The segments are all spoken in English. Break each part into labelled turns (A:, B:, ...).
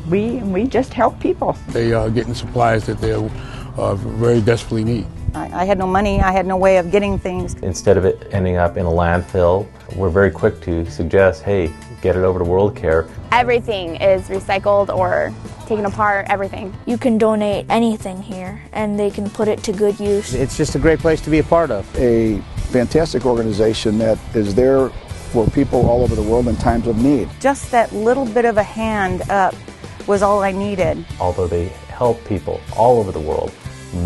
A: we just help people.
B: They are getting supplies that they very desperately need.
A: I had no money, I had no way of getting things.
C: Instead of it ending up in a landfill, we're very quick to suggest, hey, get it over to World Care.
D: Everything is recycled or taken apart, everything.
E: You can donate anything here and they can put it to good use.
F: It's just a great place to be a part of.
G: A fantastic organization that is there for people all over the world in times of need.
A: Just that little bit of a hand up was all I needed.
C: Although they help people all over the world,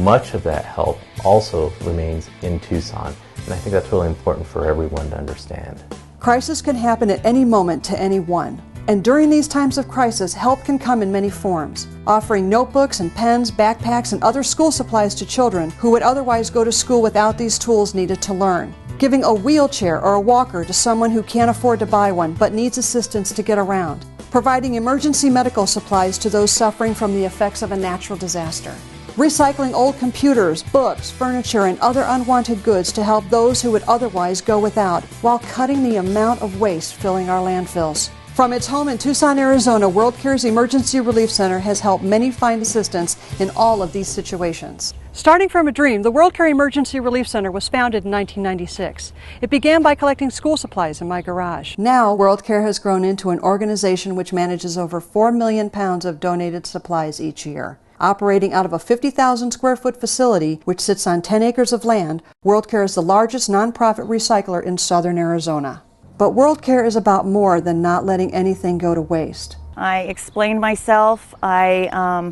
C: much of that help also remains in Tucson. And I think that's really important for everyone to understand.
H: Crisis can happen at any moment to anyone. And during these times of crisis, help can come in many forms, offering notebooks and pens, backpacks, and other school supplies to children who would otherwise go to school without these tools needed to learn. Giving a wheelchair or a walker to someone who can't afford to buy one but needs assistance to get around. Providing emergency medical supplies to those suffering from the effects of a natural disaster. Recycling old computers, books, furniture, and other unwanted goods to help those who would otherwise go without, while cutting the amount of waste filling our landfills. From its home in Tucson, Arizona, World Care's Emergency Relief Center has helped many find assistance in all of these situations. Starting from a dream, the World Care Emergency Relief Center was founded in 1996. It began by collecting school supplies in my garage. Now, World Care has grown into an organization which manages over 4 million pounds of donated supplies each year. Operating out of a 50,000 square foot facility, which sits on 10 acres of land, World Care is the largest nonprofit recycler in southern Arizona. But World Care is about more than not letting anything go to waste.
A: I explained myself. I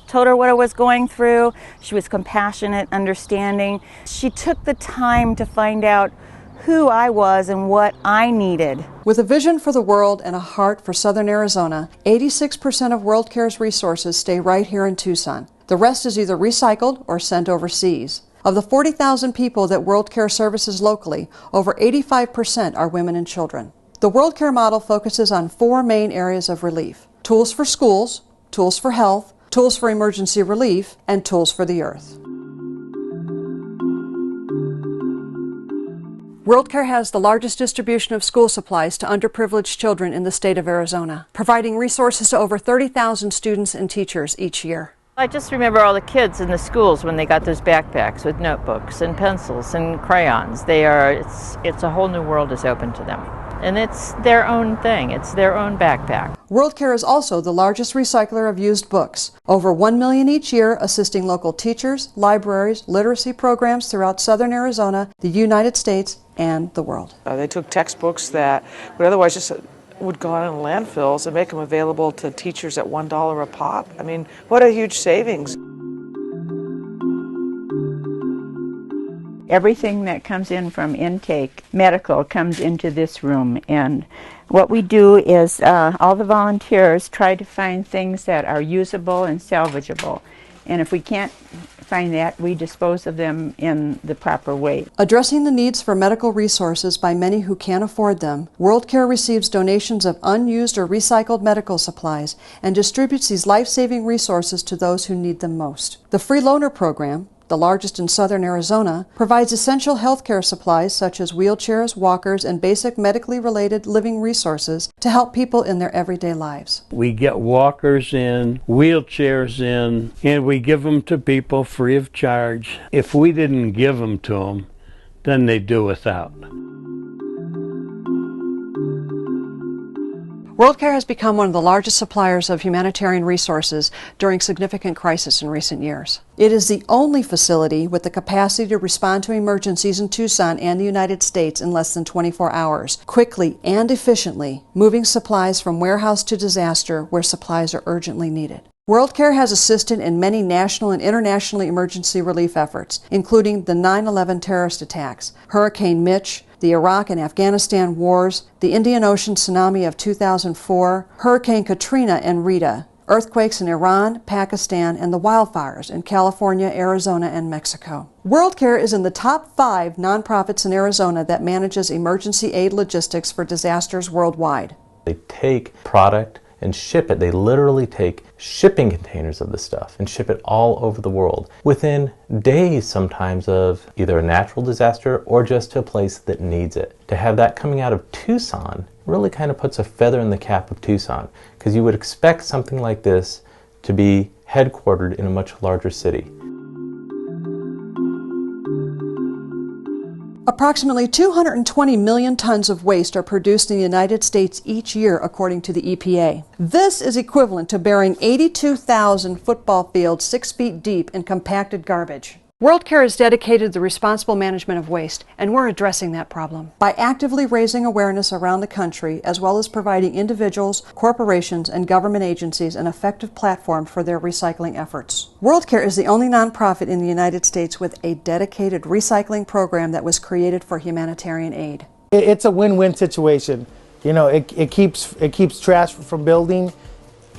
A: told her what I was going through. She was compassionate, understanding. She took the time to find out who I was and what I needed.
H: With a vision for the world and a heart for southern Arizona, 86% of World Care's resources stay right here in Tucson. The rest is either recycled or sent overseas. Of the 40,000 people that World Care services locally, over 85% are women and children. The World Care model focuses on 4 main areas of relief: tools for schools, tools for health, tools for emergency relief, and tools for the earth. World Care has the largest distribution of school supplies to underprivileged children in the state of Arizona, providing resources to over 30,000 students and teachers each year.
I: I just remember all the kids in the schools when they got those backpacks with notebooks and pencils and crayons. It's a whole new world is open to them. And it's their own thing. It's their own backpack.
H: World Care is also the largest recycler of used books, over 1 million each year, assisting local teachers, libraries, literacy programs throughout southern Arizona, the United States, and the world.
J: They took textbooks that would otherwise just would go out in landfills and make them available to teachers at $1 a pop. I mean, what a huge savings.
A: Everything that comes in from intake, medical, comes into this room. And what we do is all the volunteers try to find things that are usable and salvageable. And if we can't find that, we dispose of them in the proper way.
H: Addressing the needs for medical resources by many who can't afford them, World Care receives donations of unused or recycled medical supplies and distributes these life-saving resources to those who need them most. The Free Loaner Program, the largest in southern Arizona, provides essential health care supplies such as wheelchairs, walkers, and basic medically related living resources to help people in their everyday lives.
K: We get walkers in, wheelchairs in, and we give them to people free of charge. If we didn't give them to them, then they'd do without.
H: World Care has become one of the largest suppliers of humanitarian resources during significant crisis in recent years. It is the only facility with the capacity to respond to emergencies in Tucson and the United States in less than 24 hours, quickly and efficiently, moving supplies from warehouse to disaster where supplies are urgently needed. World Care has assisted in many national and international emergency relief efforts, including the 9/11 terrorist attacks, Hurricane Mitch, the Iraq and Afghanistan wars, the Indian Ocean tsunami of 2004, Hurricane Katrina and Rita, earthquakes in Iran, Pakistan, and the wildfires in California, Arizona, and Mexico. World Care is in the top 5 nonprofits in Arizona that manages emergency aid logistics for disasters worldwide.
C: They take product and ship it. They literally take shipping containers of the stuff and ship it all over the world within days sometimes of either a natural disaster or just to a place that needs it. To have that coming out of Tucson really kind of puts a feather in the cap of Tucson, because you would expect something like this to be headquartered in a much larger city.
H: Approximately 220 million tons of waste are produced in the United States each year, according to the EPA. This is equivalent to burying 82,000 football fields 6 feet deep in compacted garbage. WorldCare is dedicated to the responsible management of waste, and we're addressing that problem by actively raising awareness around the country, as well as providing individuals, corporations, and government agencies an effective platform for their recycling efforts. WorldCare is the only nonprofit in the United States with a dedicated recycling program that was created for humanitarian aid.
L: It's a win-win situation. You know, it keeps trash from building,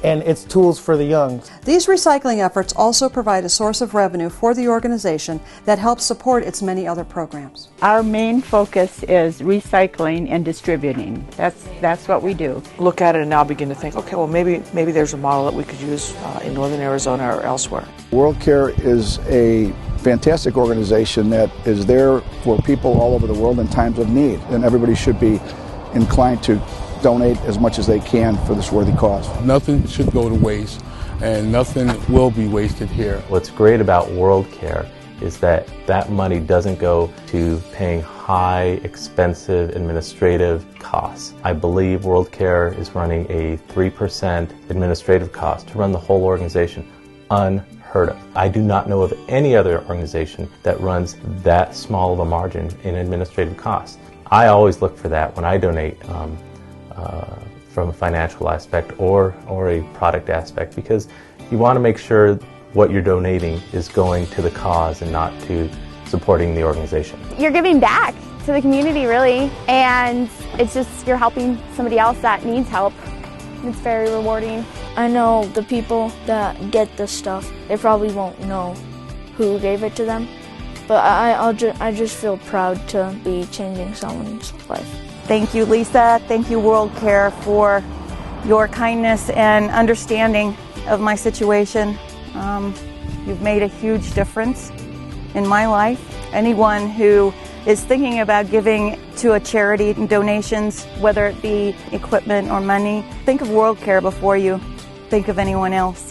L: and it's tools for the young.
H: These recycling efforts also provide a source of revenue for the organization that helps support its many other programs.
A: Our main focus is recycling and distributing. That's what we do.
J: Look at it and now begin to think, okay, well maybe there's a model that we could use in northern Arizona or elsewhere.
G: WorldCare is a fantastic organization that is there for people all over the world in times of need, and everybody should be inclined to donate as much as they can for this worthy cause.
B: Nothing should go to waste, and nothing will be wasted here.
C: What's great about WorldCare is that that money doesn't go to paying high, expensive administrative costs. I believe WorldCare is running a 3% administrative cost to run the whole organization. Unheard of. I do not know of any other organization that runs that small of a margin in administrative costs. I always look for that when I donate from a financial aspect or a product aspect, because you want to make sure what you're donating is going to the cause and not to supporting the organization.
D: You're giving back to the community, really, and it's just you're helping somebody else that needs help. It's very rewarding.
E: I know the people that get this stuff, they probably won't know who gave it to them, but I just feel proud to be changing someone's life.
A: Thank you, Lisa. Thank you, WorldCare, for your kindness and understanding of my situation. You've made a huge difference in my life. Anyone who is thinking about giving to a charity and donations, whether it be equipment or money, think of WorldCare before you think of anyone else.